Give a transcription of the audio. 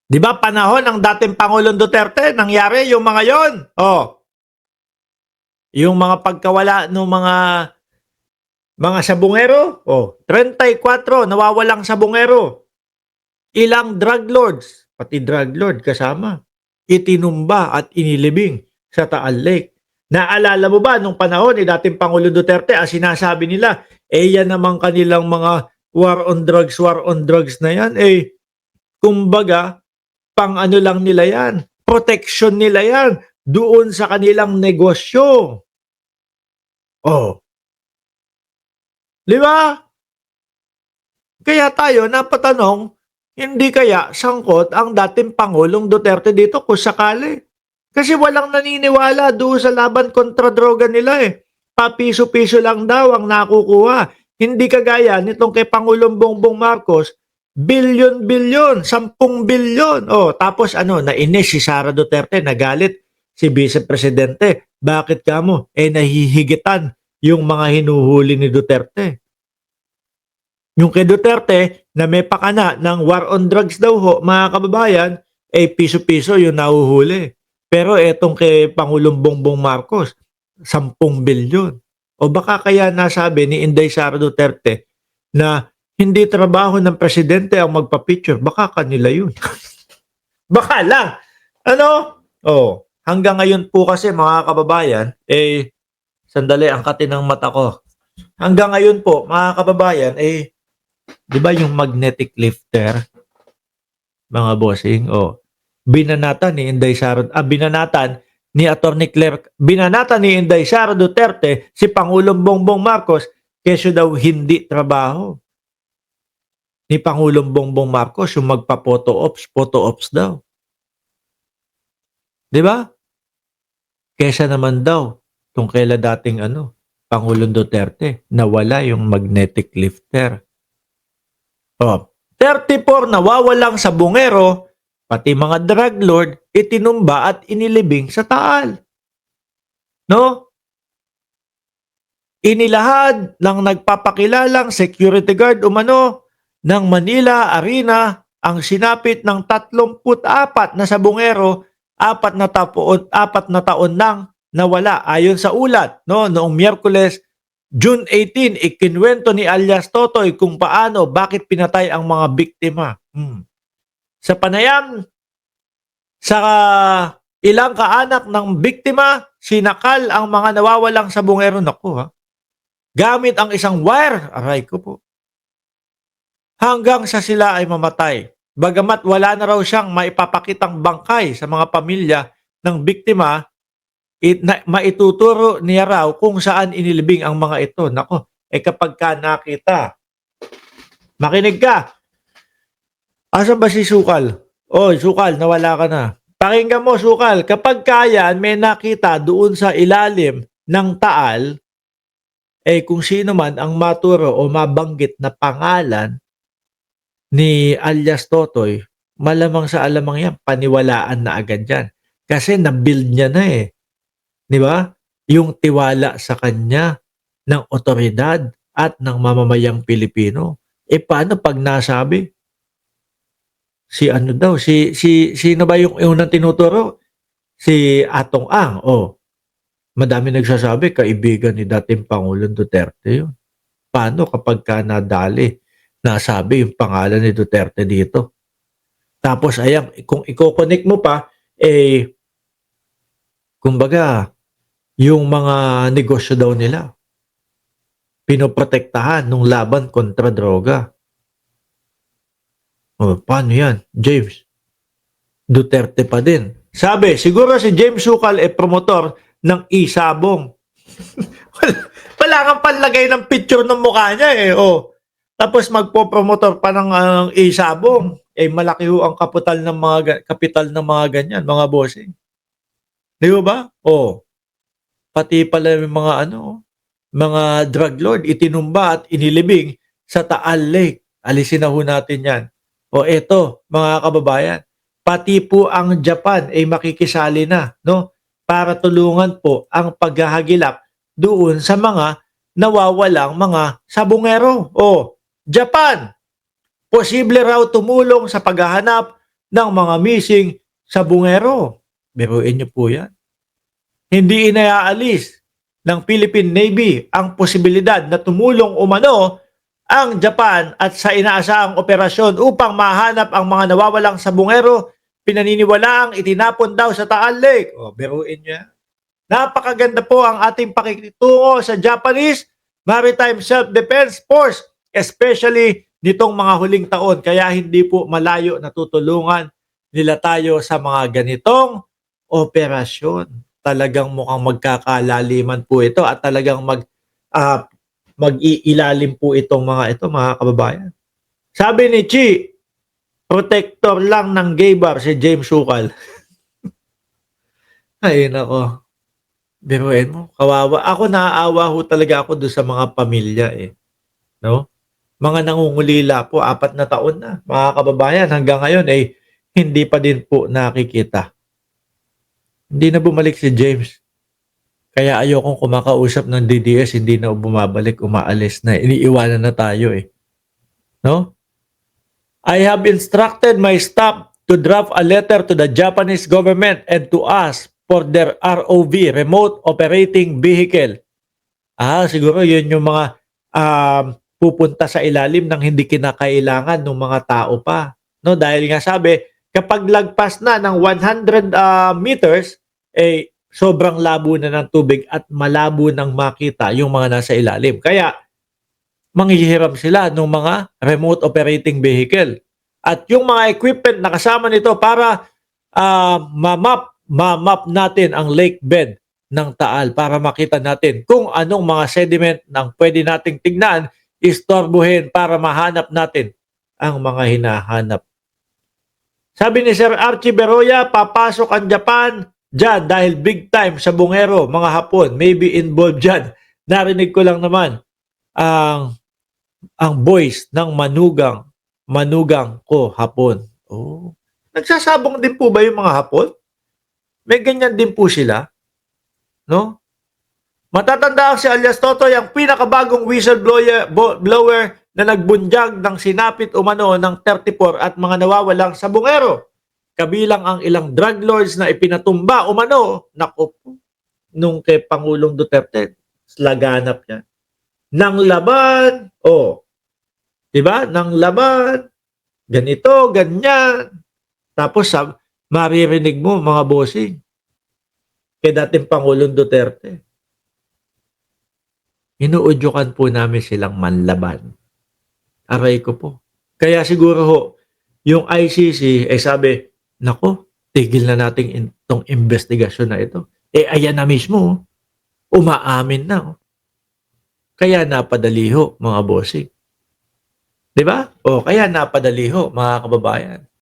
Di ba panahon ng dating Pangulong Duterte, nangyari yung mga yon? Oh, yung mga pagkawala ng mga sabungero, oh, 34 nawawalang sabungero. Ilang drug lords, pati drug lord kasama, itinumba at inilibing sa Taal Lake. Naalala mo ba nung panahon ni dating Pangulo Duterte, ang sinasabi nila, yan naman kanilang mga war on drugs na yan, kumbaga, pang ano lang nila yan, protection nila yan, doon sa kanilang negosyo. Oh, di ba? Kaya tayo napatanong, hindi kaya sangkot ang dating Pangulong Duterte dito kung sakali? Kasi walang naniniwala doon sa laban kontra droga nila eh. Papiso-piso lang daw ang nakukuha. Hindi kagaya nitong kay Pangulong Bongbong Marcos, bilyon-bilyon, 10 bilyon. Oh, tapos nainis si Sara Duterte, nagalit si Vice Presidente. Bakit kamo? Nahihigitan yung mga hinuhuli ni Duterte. Yung kay Duterte na may pakana ng war on drugs daw ho, mga kababayan, piso-piso yung nahuhuli. Pero etong kay Pangulong Bongbong Marcos, 10 bilyon. O baka kaya nasabi ni Inday Sara Duterte na hindi trabaho ng presidente ang magpa-picture. Baka kanila yun. Baka lang. Ano? Oh, hanggang ngayon po kasi mga kababayan, sandali, angkatin ng mata ko. Hanggang ngayon po, mga kababayan, di ba yung magnetic lifter, mga bossing, binanatan ni Inday Sara, binanatan ni Attorney Claire, binanatan ni Inday Sara Duterte si Pangulong Bongbong Marcos kesyo daw hindi trabaho ni Pangulong Bongbong Marcos yung magpa-photo ops daw. Di ba? Kesa naman daw tong kaila dating Pangulong Duterte, nawala yung magnetic lifter. 34 nawawalang sabungero, pati mga drug lord, itinumba at inilibing sa Taal. No? Inilahad ng nagpapakilalang security guard umano ng Manila Arena ang sinapit ng 34 na sabungero, 4 na taon nang nawala ayon sa ulat. No? Noong Miyerkules, June 18, ikinwento ni alias Totoy kung paano, bakit pinatay ang mga biktima. Sa panayam, sa ilang kaanak ng biktima, sinakal ang mga nawawalang sabungero. Naku, gamit ang isang wire, aray ko po, hanggang sa sila ay mamatay. Bagamat wala na raw siyang maipapakitang bangkay sa mga pamilya ng biktima, maituturo niya raw kung saan inilibing ang mga ito. Nako, kapag ka nakita, makinig ka. Asan ba si Sukal? Sukal, nawala ka na. Pakinggan mo, Sukal, kapag kaya may nakita doon sa ilalim ng Taal, kung sino man ang maturo o mabanggit na pangalan ni alias Totoy, malamang sa alamang yan, paniwalaan na agad yan. Kasi na-build niya na eh. Di ba? Yung tiwala sa kanya ng otoridad at ng mamamayang Pilipino. Paano pag nasabi? Sino ba yung unang tinuturo? Si Atong Ang. Madami nagsasabi, kaibigan ni dating Pangulong Duterte yun. Paano kapag ka nadali, nasabi yung pangalan ni Duterte dito? Tapos ayan, kung i-connect mo pa, kumbaga, yung mga negosyo daw nila, pinoprotektahan nung laban kontra droga. Paano yan, James? Duterte pa din. Sabi, siguro si James Sukal promotor ng isabong. Wala kang panlagay ng picture ng mukha niya Tapos magpo-promotor pa ng isabong. Malaki ho ang kapital ng mga ganyan, mga bossing. Di ba? Pati pala yung mga drug lord, itinumba at inilibing sa Taal Lake. Alisin na ho natin yan. Eto, mga kababayan, pati po ang Japan ay makikisali na, no? Para tulungan po ang paghahagilap doon sa mga nawawalang mga sabungero. Japan, posible raw tumulong sa paghahanap ng mga missing sabungero. Biruin niyo po yan. Hindi inaalis ng Philippine Navy ang posibilidad na tumulong umano ang Japan at sa inaasahang operasyon upang mahanap ang mga nawawalang sabungero, pinaniniwalaang itinapon daw sa Taal Lake. O, biruin niya. Napakaganda po ang ating pakikitungo sa Japanese Maritime Self-Defense Force, especially nitong mga huling taon. Kaya hindi po malayo na tutulungan nila tayo sa mga ganitong operasyon. Talagang mukhang magkakalaliman po ito at talagang mag-iilalim po itong mga ito, mga kababayan. Sabi ni Chi, protector lang ng gay bar si James Sukal. Ay, nako. Biruin mo, kawawa. Ako naaawa ho talaga ako doon sa mga pamilya eh. No? Mga nangungulila po, 4 na taon na. Mga kababayan, hanggang ngayon ay hindi pa din po nakikita. Hindi na bumalik si James. Kaya ayokong kumakausap ng DDS, hindi na bumabalik, umaalis na. Iniiwanan na tayo eh. No? I have instructed my staff to draft a letter to the Japanese government and to ask for their ROV, Remote Operating Vehicle. Siguro yun yung mga pupunta sa ilalim ng hindi kinakailangan ng mga tao pa. No? Dahil nga sabi, kapag lagpas na ng 100 meters, sobrang labo na ng tubig at malabo nang makita yung mga nasa ilalim. Kaya, manghihiram sila ng mga remote operating vehicle. At yung mga equipment na kasama nito para ma-map natin ang lake bed ng Taal para makita natin kung anong mga sediment nang pwede nating tignan, istorbohin para mahanap natin ang mga hinahanap. Sabi ni Sir Archie Beroya, papasok ang Japan dyan dahil big time sa bungero, mga Hapon, maybe involved dyan. Narinig ko lang naman ang voice ng manugang ko Hapon. Oh. Nagsasabong din po ba yung mga Hapon? May ganyan din po sila. No? Matatanda si alias Totoy ang pinakabagong whistleblower na nagbunyag ng sinapit umano ng 34 at mga nawawalang sabungero. Kabilang ang ilang drug lords na ipinatumba umano, naku, nung kay Pangulong Duterte, laganap niya. Nang laban, diba? Nang laban, ganito, ganyan. Tapos maririnig mo mga bossing kay dating Pangulong Duterte. Inuudyukan po namin silang manlaban. Aray ko po. Kaya siguro ho, yung ICC ay sabi, nako, tigil na natin itong investigasyon na ito. Ayan na mismo, umaamin na. Kaya napadali ho, mga bossing. Diba? Kaya napadali ho, mga kababayan.